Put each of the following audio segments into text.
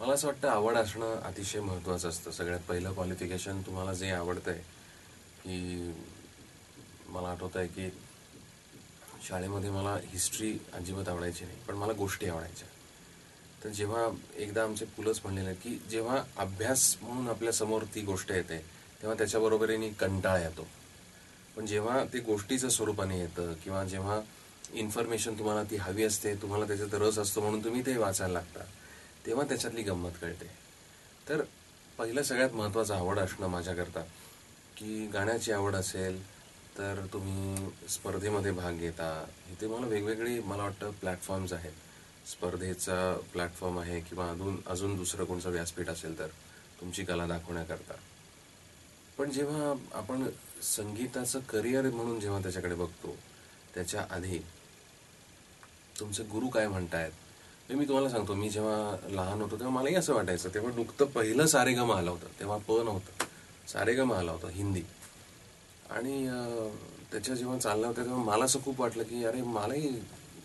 मला असं वाटतं आवड असणं अतिशय महत्त्वाचं असतं. सगळ्यात पहिलं क्वालिफिकेशन तुम्हाला जे आवडतंय, की मला आठवत आहे की शाळेमध्ये मला हिस्ट्री अजिबात आवडायची नाही, पण मला गोष्टी आवडायच्या. तर जेव्हा एकदा आमचे पुलंच म्हणलेलं की जेव्हा अभ्यास म्हणून आपल्या समोर ती गोष्ट येते तेव्हा त्याच्याबरोबरीने कंटाळा येतो, पण जेव्हा ते गोष्टीचं स्वरूपाने येतं किंवा जेव्हा इन्फॉर्मेशन तुम्हाला ती हवी असते, तुम्हाला त्याच्यात रस असतो म्हणून तुम्ही ते वाचायला लागता, तेव्हा त्याच्यातली गंमत कळते. तर पहिलं सगळ्यात महत्त्वाचं आवड असणं माझ्याकरता, की गाण्याची आवड असेल तर तुम्ही स्पर्धेमध्ये भाग घेता. इथे मला वेगवेगळी मला वाटतं प्लॅटफॉर्म्स आहेत. स्पर्धेचा प्लॅटफॉर्म आहे किंवा अजून अजून दुसरं कोणतं व्यासपीठ असेल तर तुमची कला दाखवण्याकरता. पण जेव्हा आपण संगीताचं करिअर म्हणून जेव्हा त्याच्याकडे बघतो, त्याच्या आधी तुमचे गुरु काय म्हणतायत. मी तुम्हाला सांगतो, मी जेव्हा लहान होतो तेव्हा मलाही असं वाटायचं. तेव्हा नुकतं पहिलं सारेगम आलं होतं, तेव्हा नव्हतं, सारेगम आला होता हिंदी. आणि त्याच्या जेव्हा चाललं होतं तेव्हा मला असं खूप वाटलं की अरे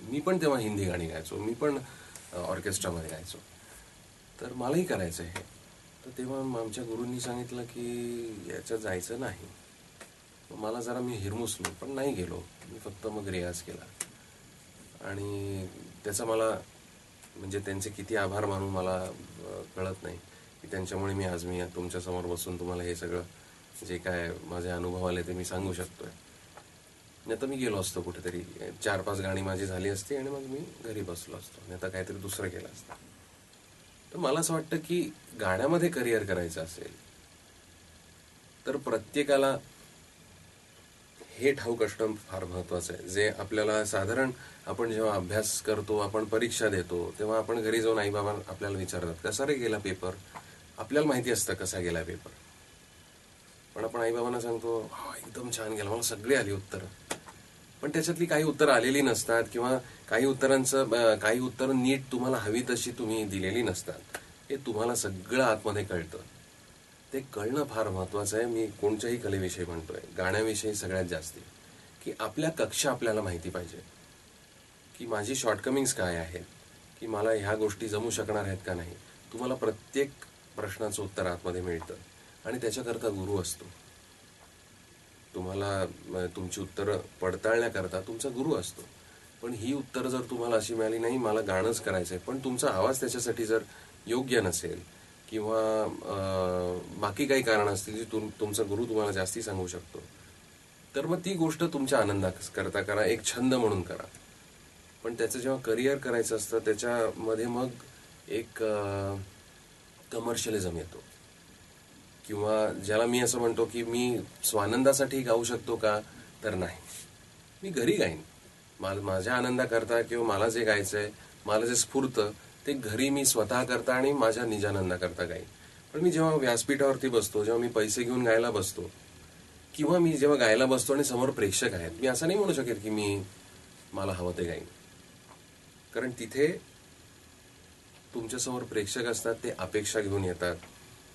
मी पण तेव्हा हिंदी गाणी गायचो, मी पण ऑर्केस्ट्रामध्ये गायचो, तर मलाही करायचं हे. तर तेव्हा आमच्या गुरूंनी सांगितलं की याच्यात जायचं नाही. मला जरा मी हिरमुसलो, पण नाही गेलो. मी फक्त मग रियाज केला. आणि त्याचा मला म्हणजे त्यांचे किती आभार मानून मला कळत नाही की त्यांच्यामुळे मी तुमच्यासमोर बसून तुम्हाला हे सगळं जे काय माझे अनुभव आले ते मी सांगू शकतोय. नाही तर मी गेलो असतो कुठेतरी, 4-5 गाणी माझी झाली असती आणि मग मी घरी बसलो असतो, नाही तर काहीतरी दुसरं केलं असतं. तर मला असं वाटतं की गाण्यामध्ये करिअर करायचं असेल तर प्रत्येकाला हे ठाऊक असणं फार महत्त्वाचं आहे. जे आपल्याला साधारण आपण जेव्हा अभ्यास करतो, आपण परीक्षा देतो, तेव्हा आपण घरी जाऊन आईबाबा आपल्याला विचारतात कसा रे गेला पेपर. आपल्याला माहिती असतं कसा गेला पेपर, पण आपण आईबाबांना सांगतो एकदम छान गेला, मला सगळी आली उत्तरं. पण त्याच्यातली काही उत्तरं आलेली नसतात किंवा काही उत्तरं नीट तुम्हाला हवी तशी तुम्ही दिलेली नसतात. हे तुम्हाला सगळं आतमध्ये कळतं. ते कळणं फार महत्त्वाचं आहे. मी कोणत्याही कलेविषयी म्हणतोय, गाण्याविषयी सगळ्यात जास्ती, की आपल्या कक्षा आपल्याला माहिती पाहिजे की माझी शॉर्टकमिंग्स काय आहेत, की मला ह्या गोष्टी जमू शकणार आहेत का नाही. तुम्हाला प्रत्येक प्रश्नाचं उत्तर आतमध्ये मिळतं आणि त्याच्याकरता गुरु असतो. तुम्हाला तुमची उत्तरं पडताळण्याकरता तुमचा गुरु असतो. पण ही उत्तरं जर तुम्हाला अशी मिळाली नाही मला गाणंच करायचंय, पण तुमचा आवाज त्याच्यासाठी जर योग्य नसेल किंवा बाकी काही कारण असतील जी तुमचा गुरु तुम्हाला जास्ती सांगू शकतो, तर मग ती गोष्ट तुमच्या आनंदाकरता करा, एक छंद म्हणून करा. पण त्याचं जेव्हा करिअर करायचं असतं त्याच्यामध्ये मग एक कमर्शियलिझम येतो. किंवा ज्याला मी असं म्हणतो की मी स्वानंदासाठी गाऊ शकतो का, तर नाही. मी घरी गाईन माझ्या आनंदाकरता, किंवा मला जे गायचंय, मला जे स्फुरतं ते घरी मी स्वतः करता आणि माझ्या निजानंदाकरता गाईन. पण मी जेव्हा व्यासपीठावरती बसतो, जेव्हा मी पैसे घेऊन गायला बसतो, किंवा मी जेव्हा गायला बसतो आणि समोर प्रेक्षक आहेत, मी असं नाही म्हणू शकेल की मला हवं ते गाईन. कारण तिथे तुमच्यासमोर प्रेक्षक असतात, ते अपेक्षा घेऊन येतात,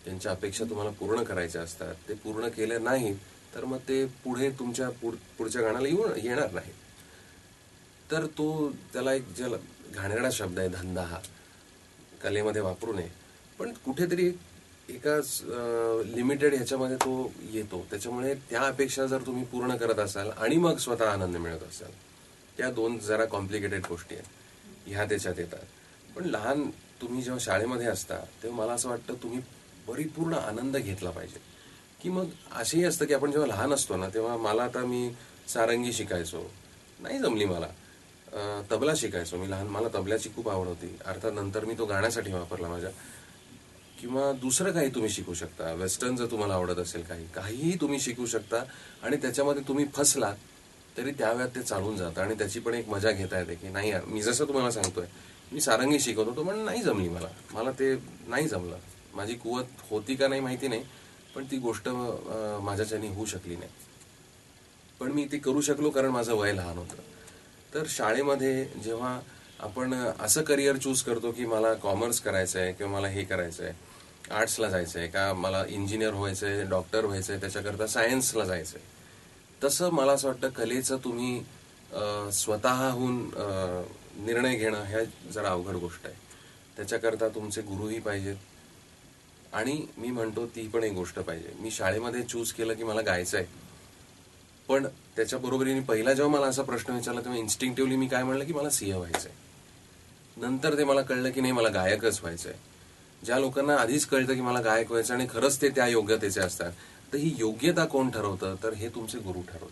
त्यांच्या अपेक्षा तुम्हाला पूर्ण करायच्या असतात. ते पूर्ण केले नाही तर मग ते पुढे तुमच्या पुढच्या गाण्याला येणार नाही. तर त्याला एक ज्याला घाणेरडा शब्द आहे धंदा, हा कलेमध्ये वापरू नये, पण कुठेतरी एका लिमिटेड ह्याच्यामध्ये तो येतो. त्याच्यामुळे त्या अपेक्षा जर तुम्ही पूर्ण करत असाल आणि मग स्वतः आनंद मिळत असाल, त्या दोन जरा कॉम्प्लिकेटेड गोष्टी आहेत, ह्या त्याच्यात येतात. पण तुम्ही जेव्हा शाळेमध्ये असता तेव्हा मला असं वाटतं तुम्ही परिपूर्ण आनंद घेतला पाहिजे. की मग असेही असतं की आपण जेव्हा लहान असतो ना, तेव्हा मी सारंगी शिकायचो, नाही जमली मला. तबला शिकायचो मी मला तबल्याची खूप आवड होती. अर्थात नंतर मी तो गाण्यासाठी वापरला माझ्या. किंवा दुसरं काही तुम्ही शिकू शकता, वेस्टर्न जर तुम्हाला आवडत असेल, काहीही तुम्ही शिकू शकता आणि त्याच्यामध्ये तुम्ही फसला तरी त्यावेळेत ते चालून जातं आणि त्याची पण एक मजा घेता येते. की नाही यार, मी जसं तुम्हाला सांगतोय, मी सारंगी शिकवत होतो पण नाही जमली मला ते नाही जमलं. माझी कुवत होती का नाही माहिती नाही, पण ती गोष्ट माझ्याच्याने होऊ शकली नाही. पण मी ती करू शकलो कारण माझं वय लहान होतं. तर शाळेमध्ये जेव्हा आपण असं करिअर चूज करतो की मला कॉमर्स करायचं आहे किंवा मला हे करायचं आहे, आर्ट्सला जायचं आहे का, मला इंजिनियर व्हायचं आहे, डॉक्टर व्हायचं आहे, त्याच्याकरता सायन्सला जायचं आहे, तसं मला असं वाटतं कलेचं तुम्ही स्वतःहून निर्णय घेणं ह्या जरा अवघड गोष्ट आहे. त्याच्याकरता तुमचे गुरुही पाहिजेत. आणि मी म्हणतो ती पण एक गोष्ट पाहिजे. मी शाळेमध्ये चूज केलं की मला गायचं आहे, पण त्याच्या बरोबरीने पहिला जेव्हा मला असा प्रश्न विचारला तेव्हा इन्स्टिंक्टिव्हली मी काय म्हणलं की मला सीए व्हायचंय. नंतर ते मला कळलं की नाही, मला गायकच व्हायचंय. ज्या लोकांना आधीच कळतं की मला गायक व्हायचं आणि खरंच ते त्या योग्यतेचे असतात, तर ही योग्यता कोण ठरवतं, तर हे तुमचे गुरु ठरवतात.